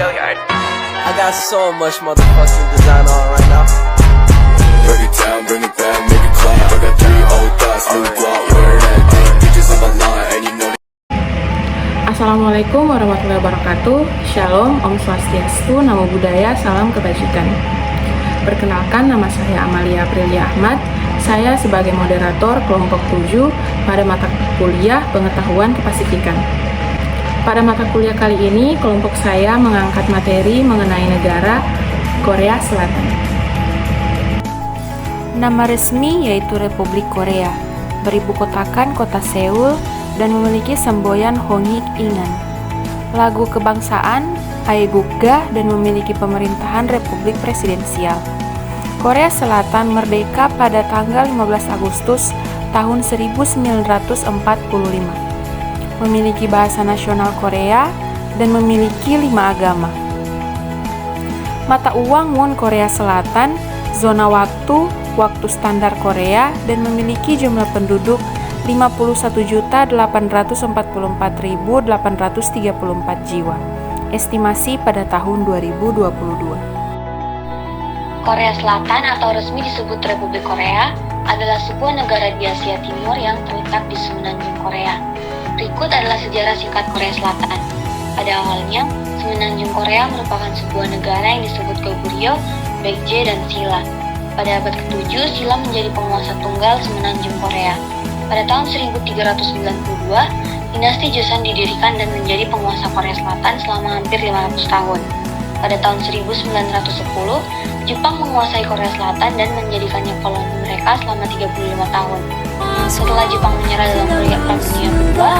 I got so much motherfucking design on right now. Break it down, bring it back, make it clap. I got 3 old thoughts, new guap, wear that thing. Bitches on my line, and you know. Assalamualaikum warahmatullahi wabarakatuh. Shalom, Om Swastiastu, Namo Buddhaya, Salam Kebajikan. Perkenalkan, nama saya Amalia Aprilia Ahmad. Saya sebagai moderator kelompok 7 pada mata kuliah Pengetahuan Kepasifikan. Pada mata kuliah kali ini, kelompok saya mengangkat materi mengenai negara Korea Selatan. Nama resmi yaitu Republik Korea, beribu kotakan kota Seoul, dan memiliki semboyan Hongik Ingan. Lagu kebangsaan Aegukga dan memiliki pemerintahan republik presidensial. Korea Selatan merdeka pada tanggal 15 Agustus tahun 1945. Memiliki bahasa nasional Korea dan memiliki 5 agama. Mata uang won Korea Selatan, zona waktu standar Korea, dan memiliki jumlah penduduk 51.844.834 jiwa. Estimasi pada tahun 2022. Korea Selatan atau resmi disebut Republik Korea adalah sebuah negara di Asia Timur yang terletak di semenanjung Korea. Berikut adalah sejarah singkat Korea Selatan. Pada awalnya, semenanjung Korea merupakan sebuah negara yang disebut Goguryeo, Baekje, dan Silla. Pada abad ke-7, Silla menjadi penguasa tunggal semenanjung Korea. Pada tahun 1392, dinasti Joseon didirikan dan menjadi penguasa Korea Selatan selama hampir 500 tahun. Pada tahun 1910, Jepang menguasai Korea Selatan dan menjadikannya koloni mereka selama 35 tahun. Setelah Jepang menyerah dalam Perang Dunia Kedua,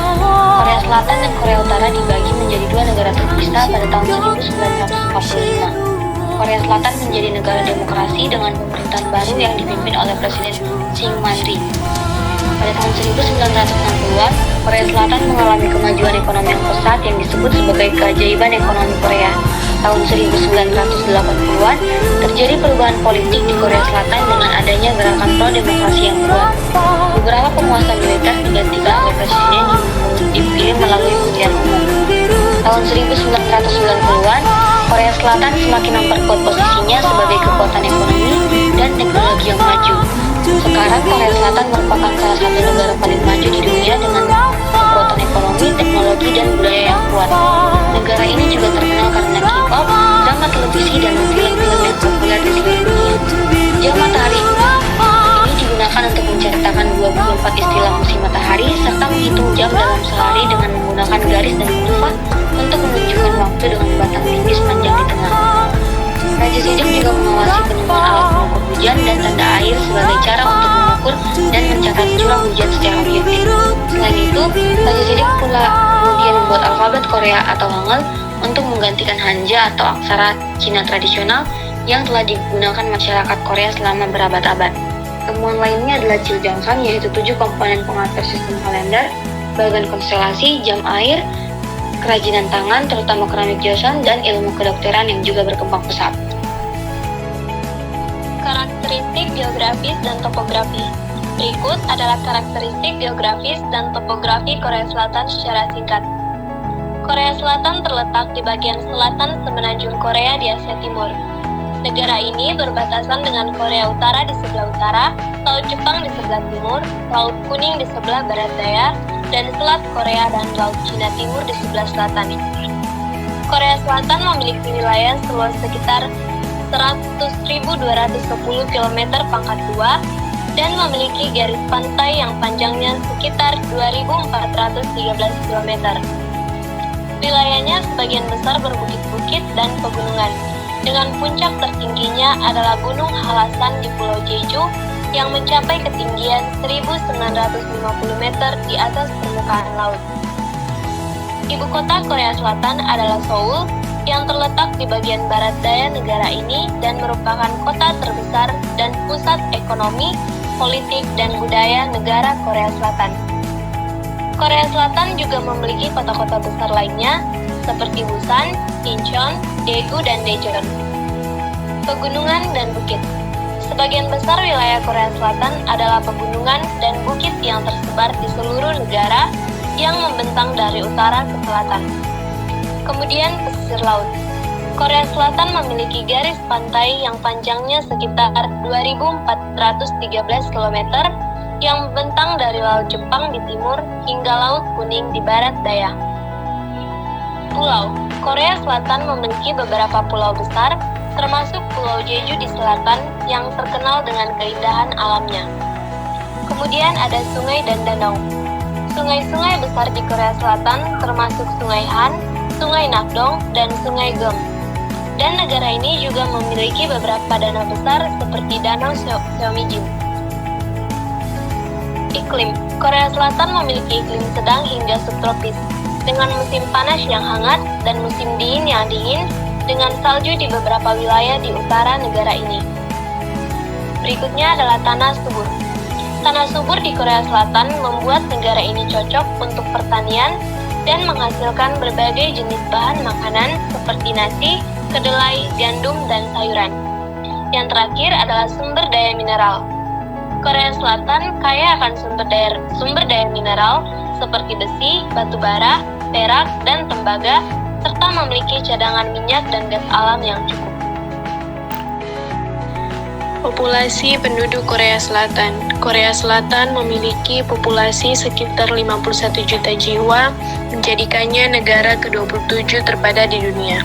Korea Selatan dan Korea Utara dibagi menjadi 2 negara terpisah pada tahun 1945. Korea Selatan menjadi negara demokrasi dengan pemerintahan baru yang dipimpin oleh Presiden Syngman Rhee. Pada tahun 1960-an, Korea Selatan mengalami kemajuan ekonomi yang pesat yang disebut sebagai keajaiban ekonomi Korea. Tahun 1980-an, terjadi perubahan politik di Korea Selatan dengan adanya gerakan pro-demokrasi yang kuat. Beberapa penguasa militer digantikan oleh presiden yang dipilih melalui pemilihan umum. Tahun 1990-an, Korea Selatan semakin memperkuat posisinya sebagai kekuatan ekonomi dan teknologi yang maju. Sekarang Korea Selatan merupakan salah satu negara paling maju di dunia dengan kekuatan ekonomi, teknologi, dan budaya yang kuat. Negara ini juga terkenal karena K-pop, drama televisi, dan film-film yang populer di seluruh dunia. Jam matahari ini digunakan untuk menceritakan 24 istilah musim matahari serta menghitung jam dalam sehari dengan menggunakan garis dan kurva untuk menunjukkan waktu dengan batang tinggi sepanjang di tengah. Raja Sejong juga mengawasi penemuan alat pengukur hujan dan tanda air sebagai cara untuk mengukur dan mencatat curah hujan secara objektif. Selain itu, Raja Sejong pula kemudian membuat alfabet Korea atau Hangul untuk menggantikan Hanja atau aksara Cina tradisional yang telah digunakan masyarakat Korea selama berabad-abad. Temuan lainnya adalah Chiljangsan, yaitu 7 komponen pengatur sistem kalender, bagan konstelasi, jam air, kerajinan tangan, terutama keramik Joseon, dan ilmu kedokteran yang juga berkembang pesat. Karakteristik geografis dan topografi. Berikut adalah karakteristik geografis dan topografi Korea Selatan secara singkat. Korea Selatan terletak di bagian selatan semenanjung Korea di Asia Timur. Negara ini berbatasan dengan Korea Utara di sebelah utara, Laut Jepang di sebelah timur, Laut Kuning di sebelah barat daya, dan Selat Korea dan Laut Cina Timur di sebelah selatan. Korea Selatan memiliki wilayah seluas sekitar 100.210 km pangkat 2 dan memiliki garis pantai yang panjangnya sekitar 2.413 km. Wilayahnya sebagian besar berbukit-bukit dan pegunungan, dengan puncak tertingginya adalah Gunung Halasan di Pulau Jeju yang mencapai ketinggian 1.950 meter di atas permukaan laut. Ibu kota Korea Selatan adalah Seoul, yang terletak di bagian barat daya negara ini dan merupakan kota terbesar dan pusat ekonomi, politik, dan budaya negara Korea Selatan. Korea Selatan juga memiliki kota-kota besar lainnya seperti Busan, Incheon, Daegu, dan Daejeon. Pegunungan dan bukit. Sebagian besar wilayah Korea Selatan adalah pegunungan dan bukit yang tersebar di seluruh negara yang membentang dari utara ke selatan. Kemudian pesisir laut. Korea Selatan memiliki garis pantai yang panjangnya sekitar 2.413 km yang membentang dari Laut Jepang di timur hingga Laut Kuning di barat daya. Pulau Korea Selatan memiliki beberapa pulau besar, termasuk Pulau Jeju di selatan yang terkenal dengan keindahan alamnya. Kemudian ada sungai dan danau. Sungai-sungai besar di Korea Selatan termasuk Sungai Han, Sungai Nakdong, dan Sungai Geum. Dan negara ini juga memiliki beberapa danau besar seperti Danau Seomijin. Iklim Korea Selatan memiliki iklim sedang hingga subtropis, dengan musim panas yang hangat dan musim dingin yang dingin, dengan salju di beberapa wilayah di utara negara ini. Berikutnya adalah tanah subur. Tanah subur di Korea Selatan membuat negara ini cocok untuk pertanian dan menghasilkan berbagai jenis bahan makanan seperti nasi, kedelai, gandum, dan sayuran. Yang terakhir adalah sumber daya mineral. Korea Selatan kaya akan sumber daya mineral seperti besi, batu bara, perak, dan tembaga, serta memiliki cadangan minyak dan gas alam yang cukup. Populasi penduduk Korea Selatan. Korea Selatan memiliki populasi sekitar 51 juta jiwa, menjadikannya negara ke-27 terpadat di dunia.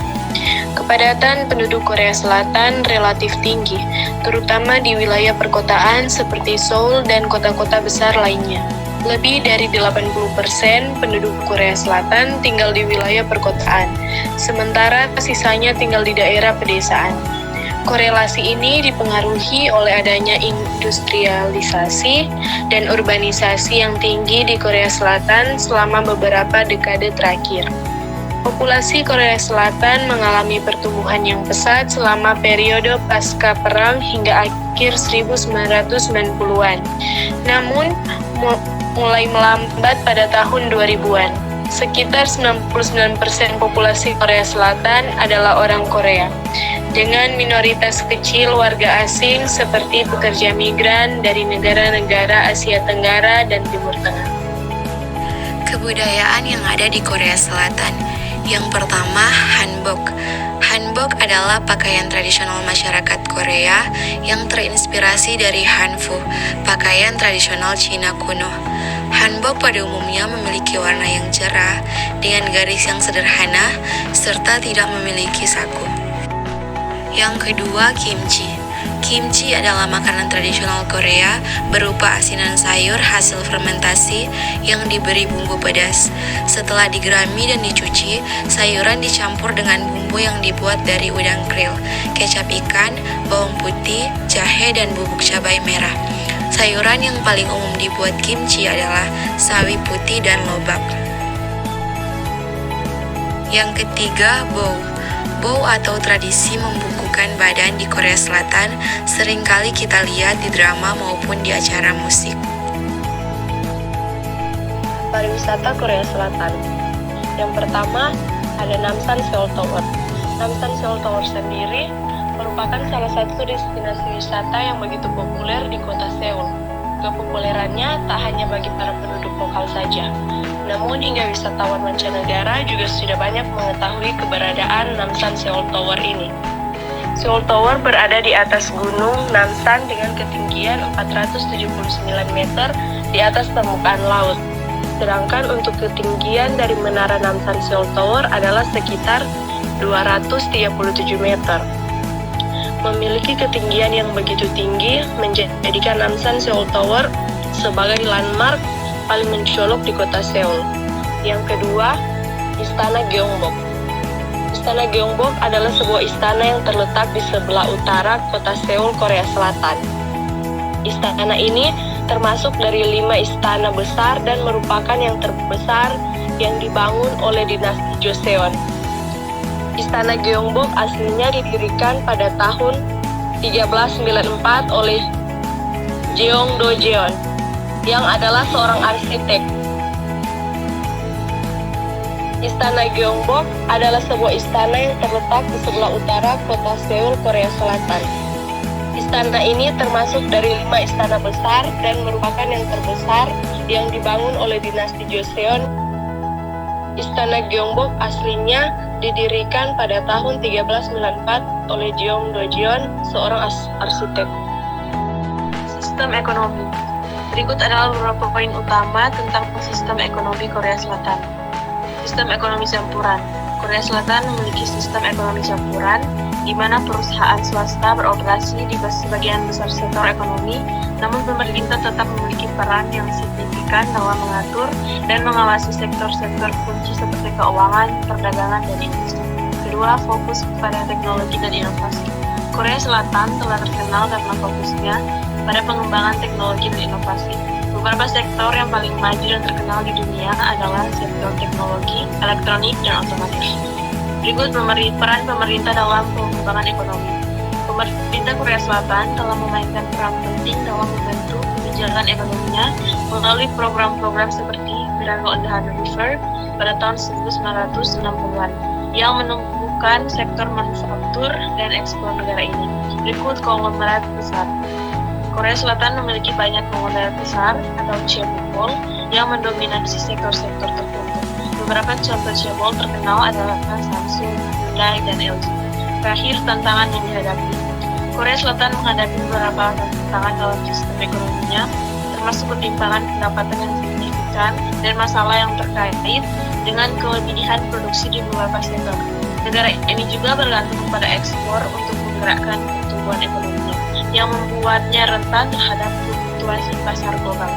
Kepadatan penduduk Korea Selatan relatif tinggi, terutama di wilayah perkotaan seperti Seoul dan kota-kota besar lainnya. Lebih dari 80% penduduk Korea Selatan tinggal di wilayah perkotaan, sementara sisanya tinggal di daerah pedesaan. Korelasi ini dipengaruhi oleh adanya industrialisasi dan urbanisasi yang tinggi di Korea Selatan selama beberapa dekade terakhir. Populasi Korea Selatan mengalami pertumbuhan yang pesat selama periode pasca perang hingga akhir 1990-an. Namun, mulai melambat pada tahun 2000-an. Sekitar 99% populasi Korea Selatan adalah orang Korea, dengan minoritas kecil warga asing seperti pekerja migran dari negara-negara Asia Tenggara dan Timur Tengah. Kebudayaan yang ada di Korea Selatan. Yang pertama, hanbok. Hanbok adalah pakaian tradisional masyarakat Korea yang terinspirasi dari hanfu, pakaian tradisional Cina kuno. Hanbok pada umumnya memiliki warna yang cerah dengan garis yang sederhana serta tidak memiliki saku. Yang kedua, kimchi. Kimchi adalah makanan tradisional Korea berupa asinan sayur hasil fermentasi yang diberi bumbu pedas. Setelah digerami dan dicuci, sayuran dicampur dengan bumbu yang dibuat dari udang krill, kecap ikan, bawang putih, jahe, dan bubuk cabai merah. Sayuran yang paling umum dibuat kimchi adalah sawi putih dan lobak. Yang ketiga, bow. Bow atau tradisi membukukan badan di Korea Selatan seringkali kita lihat di drama maupun di acara musik. Pariwisata Korea Selatan. Yang pertama, ada Namsan Seoul Tower. Namsan Seoul Tower sendiri merupakan salah satu destinasi wisata yang begitu populer di kota Seoul. Kepopulerannya tak hanya bagi para penduduk lokal saja, namun hingga wisatawan mancanegara juga sudah banyak mengetahui keberadaan Namsan Seoul Tower ini. Seoul Tower berada di atas gunung Namsan dengan ketinggian 479 meter di atas permukaan laut. Sedangkan untuk ketinggian dari menara Namsan Seoul Tower adalah sekitar 237 meter. Memiliki ketinggian yang begitu tinggi menjadikan Namsan Seoul Tower sebagai landmark paling mencolok di kota Seoul. Yang kedua, Istana Gyeongbok. Istana Gyeongbok adalah sebuah istana yang terletak di sebelah utara kota Seoul, Korea Selatan. Istana ini termasuk dari 5 istana besar dan merupakan yang terbesar yang dibangun oleh dinasti Joseon. Istana Gyeongbok aslinya didirikan pada tahun 1394 oleh Jeong Do-jeon yang adalah seorang arsitek. Istana Gyeongbok adalah sebuah istana yang terletak di sebelah utara kota Seoul, Korea Selatan. Istana ini termasuk dari 5 istana besar dan merupakan yang terbesar yang dibangun oleh dinasti Joseon. Istana Gyeongbok aslinya didirikan pada tahun 1394 oleh Jeong Do-jeon, seorang arsitek. Sistem ekonomi. Berikut adalah beberapa poin utama tentang sistem ekonomi Korea Selatan. Sistem ekonomi campuran. Korea Selatan memiliki sistem ekonomi campuran, di mana perusahaan swasta beroperasi di sebagian besar sektor ekonomi, namun pemerintah tetap memiliki peran yang signifikan dalam mengatur dan mengawasi sektor-sektor kunci seperti keuangan, perdagangan, dan industri. Kedua, fokus pada teknologi dan inovasi. Korea Selatan telah terkenal karena fokusnya pada pengembangan teknologi dan inovasi. Beberapa sektor yang paling maju dan terkenal di dunia adalah sektor teknologi, elektronik, dan otomotif. Berikut peran pemerintah dalam pengembangan ekonomi. Pemerintah Korea Selatan telah memainkan peran penting dalam membantu kebijakan ekonominya melalui program-program seperti Miracle on the Hudson River pada tahun 1960-an yang menumbuhkan sektor manufaktur dan ekspor negara ini. Berikut konglomerat besar. Korea Selatan memiliki banyak konglomerat besar atau chaebol yang mendominasi sektor-sektor tertentu. Beberapa contoh chaebol terkenal adalah Samsung, Hyundai, dan LG. Terakhir, tantangan yang dihadapi. Korea Selatan menghadapi beberapa tantangan dalam sistem ekonominya, termasuk ketimpangan pendapatan yang signifikan dan masalah yang terkait dengan kelebihan produksi di beberapa sektor. Negara ini juga bergantung pada ekspor untuk menggerakkan pertumbuhan ekonominya, yang membuatnya rentan terhadap fluktuasi pasar global.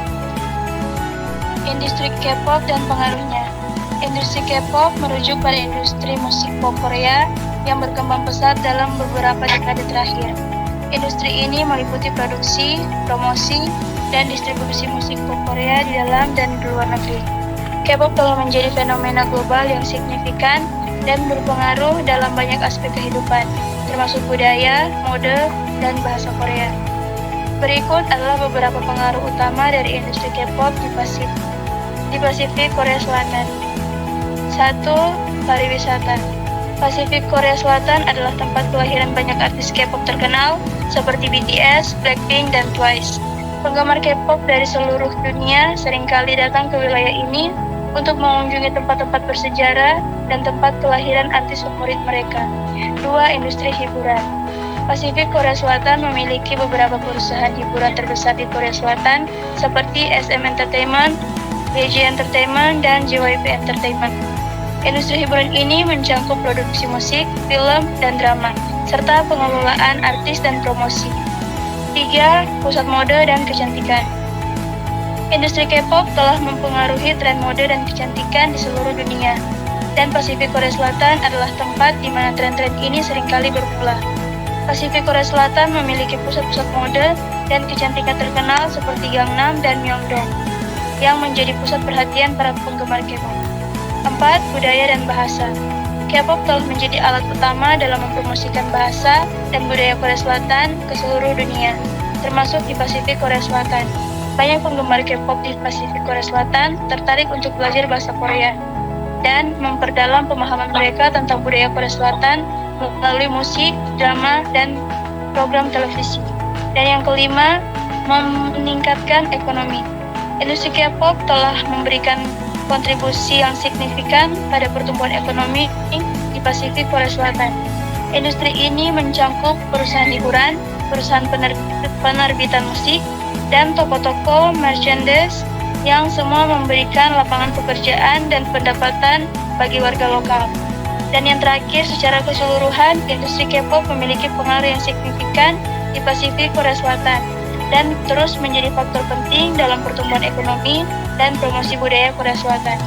Industri K-pop dan pengaruhnya. Industri K-pop merujuk pada industri musik pop Korea yang berkembang pesat dalam beberapa dekade terakhir. Industri ini meliputi produksi, promosi, dan distribusi musik pop Korea di dalam dan di luar negeri. K-pop telah menjadi fenomena global yang signifikan dan berpengaruh dalam banyak aspek kehidupan, termasuk budaya, mode, dan bahasa Korea. Berikut adalah beberapa pengaruh utama dari industri K-pop di Pasifik Korea Selatan. 1. Pariwisata. Pasifik Korea Selatan adalah tempat kelahiran banyak artis K-pop terkenal seperti BTS, Blackpink, dan Twice. Penggemar K-pop dari seluruh dunia seringkali datang ke wilayah ini untuk mengunjungi tempat-tempat bersejarah dan tempat kelahiran artis favorit mereka. 2. Industri hiburan. Pasifik Korea Selatan memiliki beberapa perusahaan hiburan terbesar di Korea Selatan seperti SM Entertainment, BJ Entertainment, dan JYP Entertainment. Industri hiburan ini mencakup produksi musik, film, dan drama, serta pengelolaan artis dan promosi. 3. Pusat mode dan kecantikan. Industri K-pop telah mempengaruhi tren mode dan kecantikan di seluruh dunia, dan Pasifik Korea Selatan adalah tempat di mana tren-tren ini seringkali bermula. Pasifik Korea Selatan memiliki pusat-pusat mode dan kecantikan terkenal seperti Gangnam dan Myeongdong, yang menjadi pusat perhatian para penggemar K-pop. 4. Budaya dan bahasa. K-pop telah menjadi alat utama dalam mempromosikan bahasa dan budaya Korea Selatan ke seluruh dunia, termasuk di Pasifik Korea Selatan. Banyak penggemar K-pop di Pasifik Korea Selatan tertarik untuk belajar bahasa Korea dan memperdalam pemahaman mereka tentang budaya Korea Selatan melalui musik, drama, dan program televisi. Dan yang kelima, meningkatkan ekonomi. Industri K-pop telah memberikan kontribusi yang signifikan pada pertumbuhan ekonomi di Pasifik Korea Selatan. Industri ini mencakup perusahaan hiburan, perusahaan penerbitan musik, dan toko-toko merchandise yang semua memberikan lapangan pekerjaan dan pendapatan bagi warga lokal. Dan yang terakhir, secara keseluruhan, industri K-pop memiliki pengaruh yang signifikan di Pasifik Korea Selatan dan terus menjadi faktor penting dalam pertumbuhan ekonomi dan promosi budaya Korea Selatan.